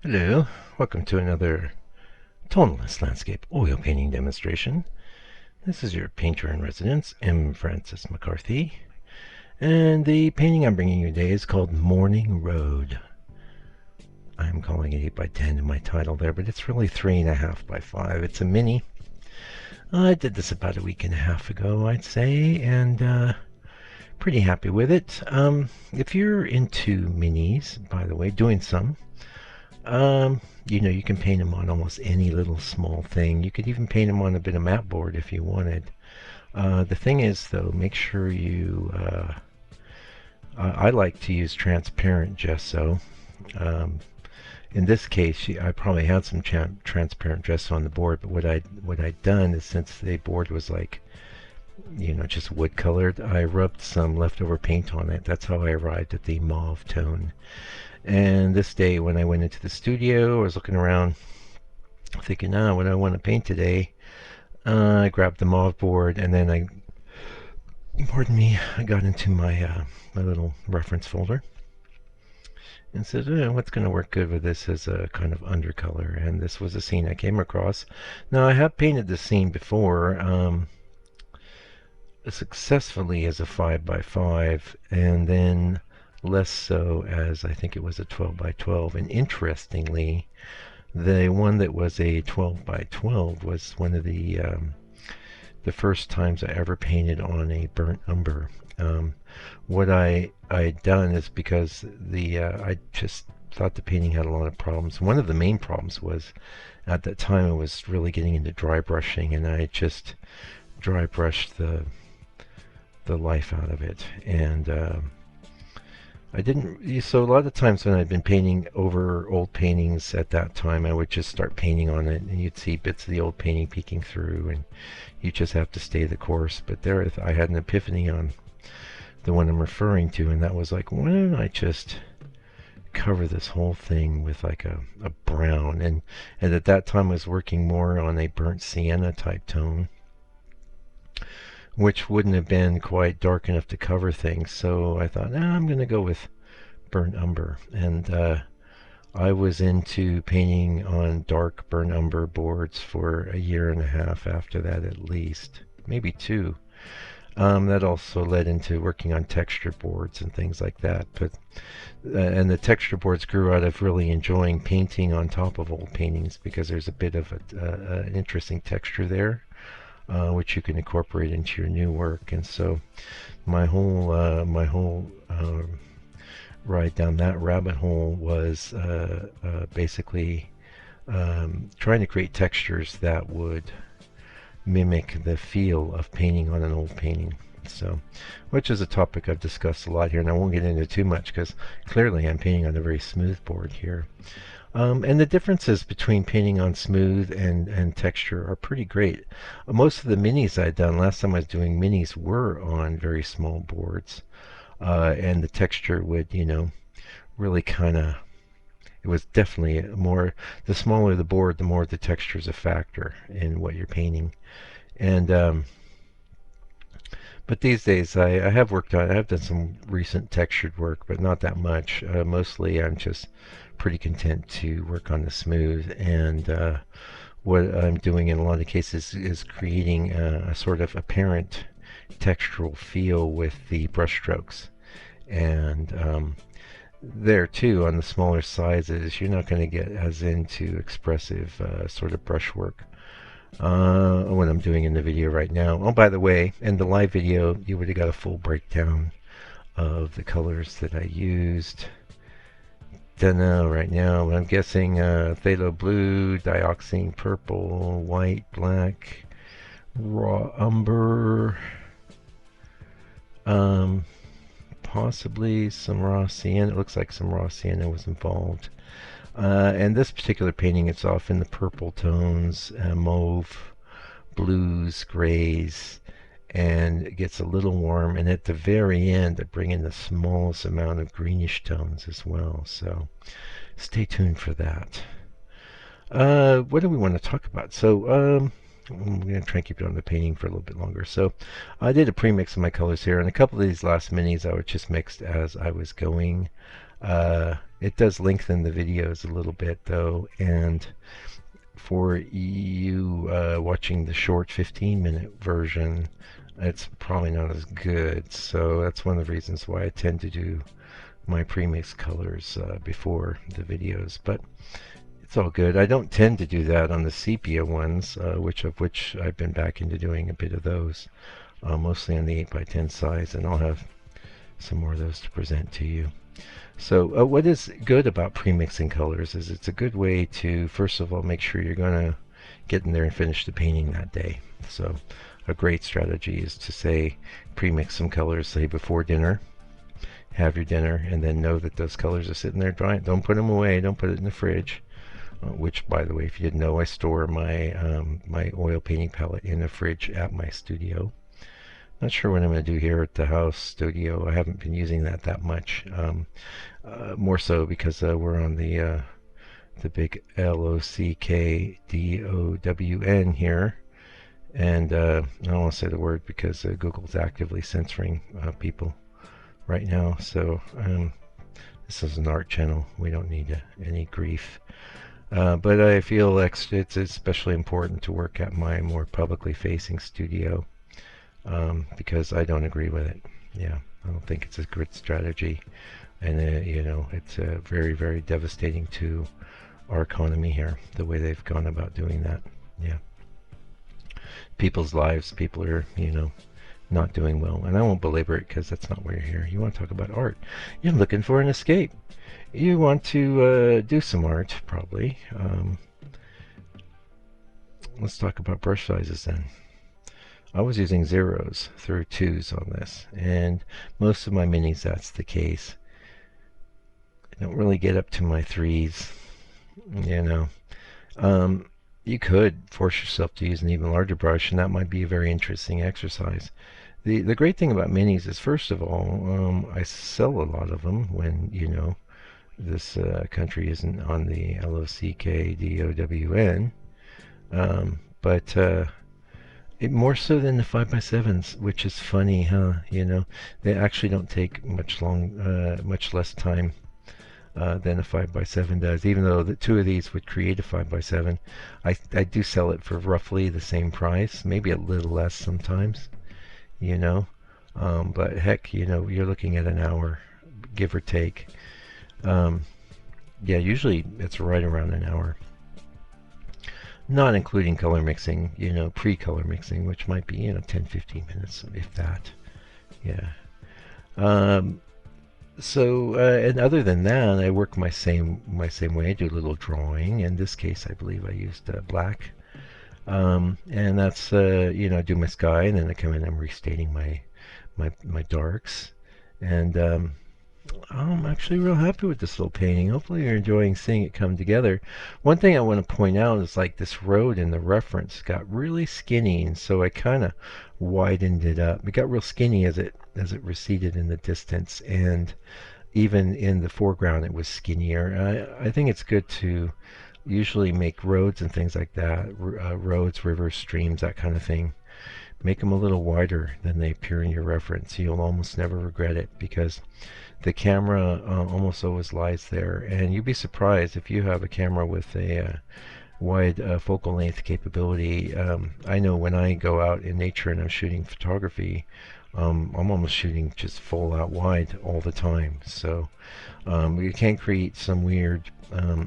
Hello, welcome to another tonalist landscape oil painting demonstration. This is your painter in residence, M. Francis McCarthy, and the painting I'm bringing you today is called Morning Road. I'm calling it 8 by 10 in my title there, but it's really 3.5 by 5. It's a mini. I did this about a week and a half ago, I'd say, and pretty happy with it. If you're into minis, by the way, doing some, you can paint them on almost any little small thing. You could even paint them on a bit of mat board if you wanted. The thing is, though, make sure I like to use transparent gesso. Um, in this case, I probably had some transparent gesso on the board, but what I'd done is, since the board was like, just wood colored, I rubbed some leftover paint on it. That's how I arrived at the mauve tone. And this day, when I went into the studio, I was looking around, thinking, what do I want to paint today? I grabbed the mauve board, and then pardon me, I got into my little reference folder and said, what's going to work good with this as a kind of undercolor? And this was a scene I came across. Now, I have painted this scene before, successfully as a 5 by 5, and then less so as I think it was a 12 by 12. And interestingly, the one that was a 12 by 12 was one of the first times I ever painted on a burnt umber. What I'd done is, because I just thought the painting had a lot of problems. One of the main problems was, at that time, I was really getting into dry brushing, and I just dry brushed the life out of it. And I didn't. So a lot of times when I'd been painting over old paintings at that time, I would just start painting on it, and you'd see bits of the old painting peeking through, and you just have to stay the course. But there, I had an epiphany on the one I'm referring to, and that was like, why don't I just cover this whole thing with like a brown? And at that time, I was working more on a burnt sienna type tone, which wouldn't have been quite dark enough to cover things. So I thought, I'm going to go with burnt umber. And I was into painting on dark burnt umber boards for a year and a half after that, at least, maybe two. That also led into working on texture boards and things like that. But and the texture boards grew out of really enjoying painting on top of old paintings, because there's a bit of an interesting texture there, which you can incorporate into your new work. And so my whole ride down that rabbit hole was basically trying to create textures that would mimic the feel of painting on an old painting. So, which is a topic I've discussed a lot here, and I won't get into too much because clearly I'm painting on a very smooth board here. And the differences between painting on smooth and texture are pretty great. Most of the minis I'd done, last time I was doing minis, were on very small boards. And the texture would, really kind of, it was definitely more, the smaller the board, the more the texture is a factor in what you're painting. And, but these days I have done some recent textured work, but not that much. Mostly I'm just pretty content to work on the smooth. And what I'm doing in a lot of cases is creating a sort of apparent textural feel with the brush strokes. And there too, on the smaller sizes, you're not going to get as into expressive sort of brushwork what I'm doing in the video right now. Oh, by the way, in the live video, you would have got a full breakdown of the colors that I used. Don't know right now, but I'm guessing phthalo blue, dioxine purple, white, black, raw umber, possibly some raw sienna. It looks like some raw sienna was involved. And this particular painting, it's off in the purple tones, mauve, blues, grays, and it gets a little warm. And at the very end, I bring in the smallest amount of greenish tones as well. So stay tuned for that. What do we want to talk about? So I'm going to try and keep it on the painting for a little bit longer. So I did a pre-mix of my colors here, and a couple of these last minis I was just mixed as I was going. It does lengthen the videos a little bit though, and for you watching the short 15-minute version, it's probably not as good. So that's one of the reasons why I tend to do my premix colors before the videos. But it's all good. I don't tend to do that on the sepia ones, which I've been back into doing a bit of those, mostly on the 8x10 size, and I'll have some more of those to present to you. So what is good about premixing colors is it's a good way to, first of all, make sure you're going to get in there and finish the painting that day. So a great strategy is to say premix some colors, say before dinner, have your dinner, and then know that those colors are sitting there drying. Don't put them away. Don't put it in the fridge. Which, by the way, if you didn't know, I store my oil painting palette in the fridge at my studio. Not sure what I'm going to do here at the house studio. I haven't been using that much. More so because we're on the big LOCKDOWN here, and I don't want to say the word because Google's actively censoring people right now. So this is an art channel. We don't need any grief. But I feel it's especially important to work at my more publicly facing studio because I don't agree with it. Yeah, I don't think it's a good strategy, and it's very, very devastating to our economy here, the way they've gone about doing that. Yeah, people's lives, people are not doing well, and I won't belabor it because that's not why you're here. You want to talk about art. You're looking for an escape. You want to do some art, probably. Let's talk about brush sizes then. I was using 0s through 2s on this, and most of my minis that's the case. I don't really get up to my 3s, you could force yourself to use an even larger brush, and that might be a very interesting exercise. The great thing about minis is, first of all, I sell a lot of them when, this country isn't on the LOCKDOWN, but more so than the 5x7s, which is funny, huh? They actually don't take much less time than a 5x7 does. Even though the two of these would create a 5x7, I do sell it for roughly the same price, maybe a little less sometimes, but heck, you're looking at an hour, give or take. Yeah, usually it's right around an hour. Not including color mixing, pre-color mixing, which might be, 10-15 minutes, if that. Yeah. And other than that, I work my same way. I do a little drawing. In this case, I believe I used black. And that's, I do my sky, and then I come in and I'm restating my darks. And I'm actually real happy with this little painting. Hopefully you're enjoying seeing it come together. One thing I want to point out is like this road in the reference got really skinny, and so I kind of widened it up. It got real skinny as it receded in the distance, and even in the foreground it was skinnier. I think it's good to usually make roads and things like that, roads, rivers, streams, that kind of thing. Make them a little wider than they appear in your reference. You'll almost never regret it because the camera almost always lies there, and you'd be surprised if you have a camera with a wide focal length capability. I know when I go out in nature and I'm shooting photography, I'm almost shooting just full out wide all the time. So you can create some weird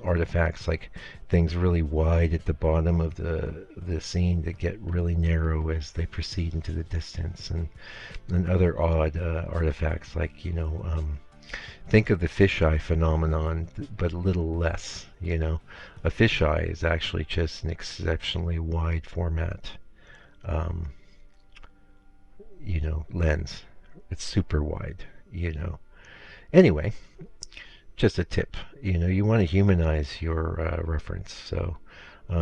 artifacts, like things really wide at the bottom of the scene that get really narrow as they proceed into the distance, and other odd artifacts, like think of the fisheye phenomenon, but a little less. A fisheye is actually just an exceptionally wide format lens. It's super wide. Anyway, just a tip. You want to humanize your reference. So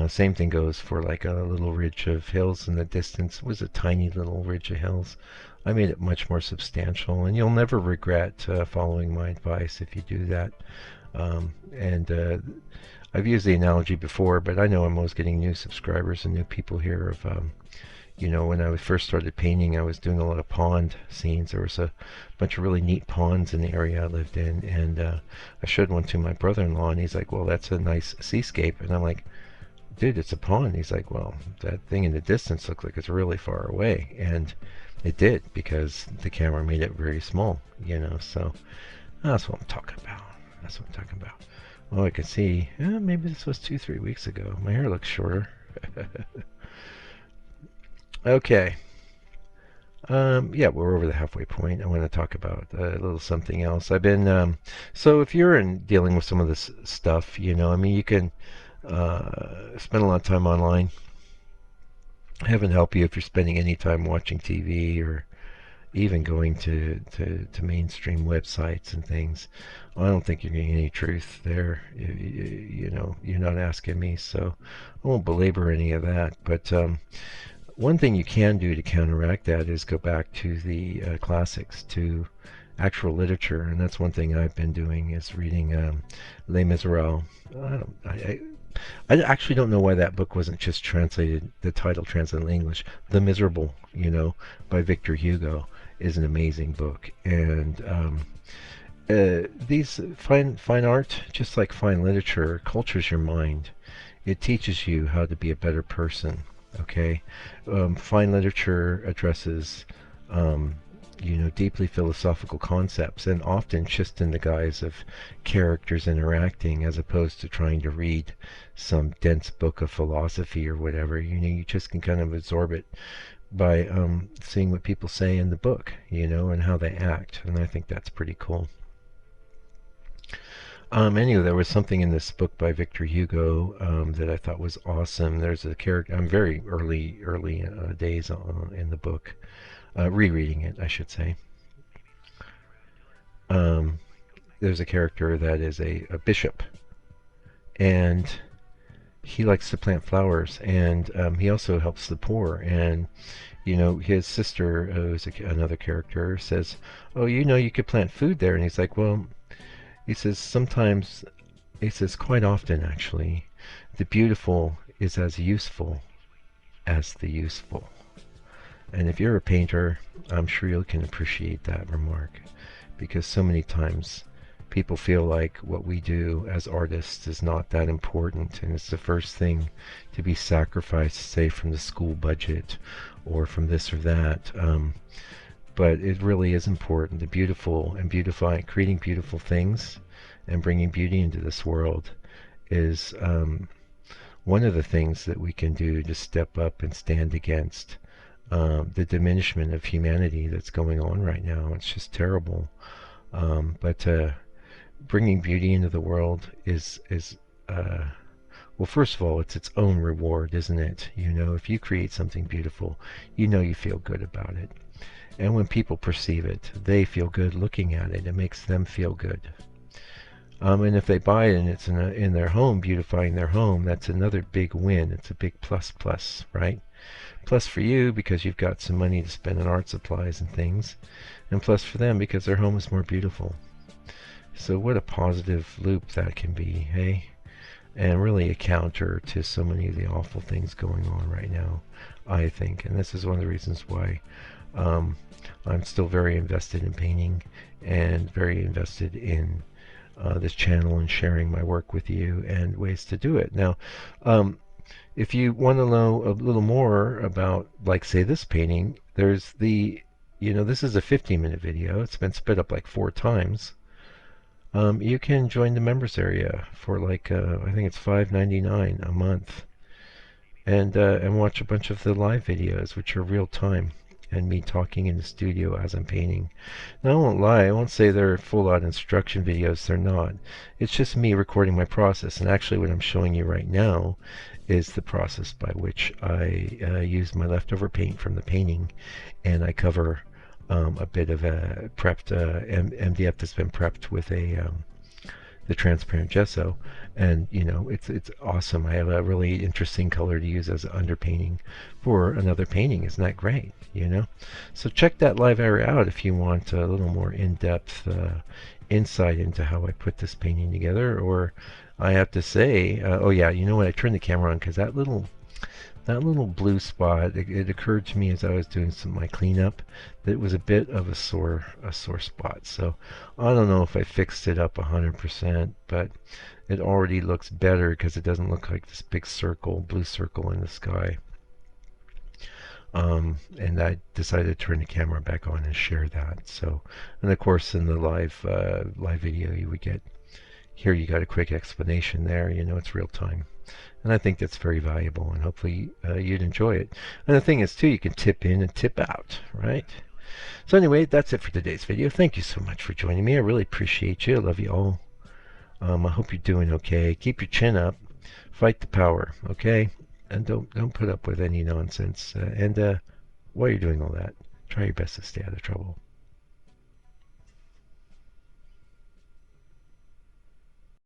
same thing goes for like a little ridge of hills in the distance. It was a tiny little ridge of hills. I made it much more substantial, and you'll never regret following my advice if you do that. I've used the analogy before, but I know I'm always getting new subscribers and new people here of You know, when I first started painting, I was doing a lot of pond scenes. There was a bunch of really neat ponds in the area I lived in, and I showed one to my brother-in-law, and he's like, "Well, that's a nice seascape," and I'm like, "Dude, it's a pond." He's like, "Well, that thing in the distance looks like it's really far away," and it did because the camera made it very small. You know, so that's what I'm talking about. That's what I'm talking about. Well, I can see. Maybe this was 2, 3 weeks ago. My hair looks shorter. Okay. Yeah, we're over the halfway point. I want to talk about a little something else. So if you're dealing with some of this stuff, you know, I mean, you can spend a lot of time online. Heaven help you if you're spending any time watching TV or even going to mainstream websites and things. I don't think you're getting any truth there. You know, you're not asking me, so I won't belabor any of that. But one thing you can do to counteract that is go back to the classics, to actual literature, and that's one thing I've been doing is reading Les Miserables. I actually don't know why that book wasn't just translated, the title translated in English. The Miserable, you know, by Victor Hugo is an amazing book, and these fine art, just like fine literature, cultures your mind. It teaches you how to be a better person. Okay, fine literature addresses, um, you know, deeply philosophical concepts, and often just in the guise of characters interacting, as opposed to trying to read some dense book of philosophy or whatever. You know, you just can kind of absorb it by seeing what people say in the book, you know, and how they act, and I think that's pretty cool. Anyway, there was something in this book by Victor Hugo that I thought was awesome. There's a character. I'm very early days in the book, rereading it, I should say. Um, there's a character that is a bishop, and he likes to plant flowers, and he also helps the poor. And you know, his sister, who's another character, says, "Oh, you know, you could plant food there." And he's like, "Well," he says, "sometimes." He says, "Quite often, actually, the beautiful is as useful as the useful." And if you're a painter, I'm sure you can appreciate that remark, because so many times people feel like what we do as artists is not that important, and it's the first thing to be sacrificed, say, from the school budget or from this or that. But it really is important. The beautiful and beautifying, creating beautiful things and bringing beauty into this world is one of the things that we can do to step up and stand against the diminishment of humanity that's going on right now. It's just terrible. But bringing beauty into the world is well, first of all, it's its own reward, isn't it? You know, if you create something beautiful, you know you feel good about it. And when people perceive it, they feel good looking at it. It makes them feel good. And if they buy it and it's in their home, beautifying their home, that's another big win. It's a big plus, right? Plus for you because you've got some money to spend on art supplies and things, and plus for them because their home is more beautiful. So what a positive loop that can be, hey? And really a counter to so many of the awful things going on right now, I think. And this is one of the reasons why I'm still very invested in painting and very invested in this channel and sharing my work with you and ways to do it. Now, if you want to know a little more about, like, say, this painting, there's you know, this is a 15-minute video. It's been split up like 4 times. You can join the members area for like I think it's $5.99 a month, and watch a bunch of the live videos, which are real time, and me talking in the studio as I'm painting. Now, I won't lie, I won't say they're full-out instruction videos. They're not. It's just me recording my process, and actually what I'm showing you right now is the process by which I use my leftover paint from the painting, and I cover a bit of a prepped MDF that's been prepped with the transparent gesso, and you know, it's awesome. I have a really interesting color to use as underpainting for another painting. Isn't that great? You know, so check that live area out if you want a little more in-depth insight into how I put this painting together. Or I have to say, oh yeah, you know what? I turned the camera on because that little blue spot, it occurred to me as I was doing my cleanup that it was a bit of a sore spot. So I don't know if I fixed it up 100%, but it already looks better because it doesn't look like this big circle, blue circle in the sky. And I decided to turn the camera back on and share that. So, and of course, in the live video, you would get here. You got a quick explanation there. You know, it's real time, and I think that's very valuable. And hopefully, you'd enjoy it. And the thing is, too, you can tip in and tip out, right? So anyway, that's it for today's video. Thank you so much for joining me. I really appreciate you. I love you all. I hope you're doing okay. Keep your chin up. Fight the power, okay? And don't put up with any nonsense. And while you're doing all that, try your best to stay out of trouble.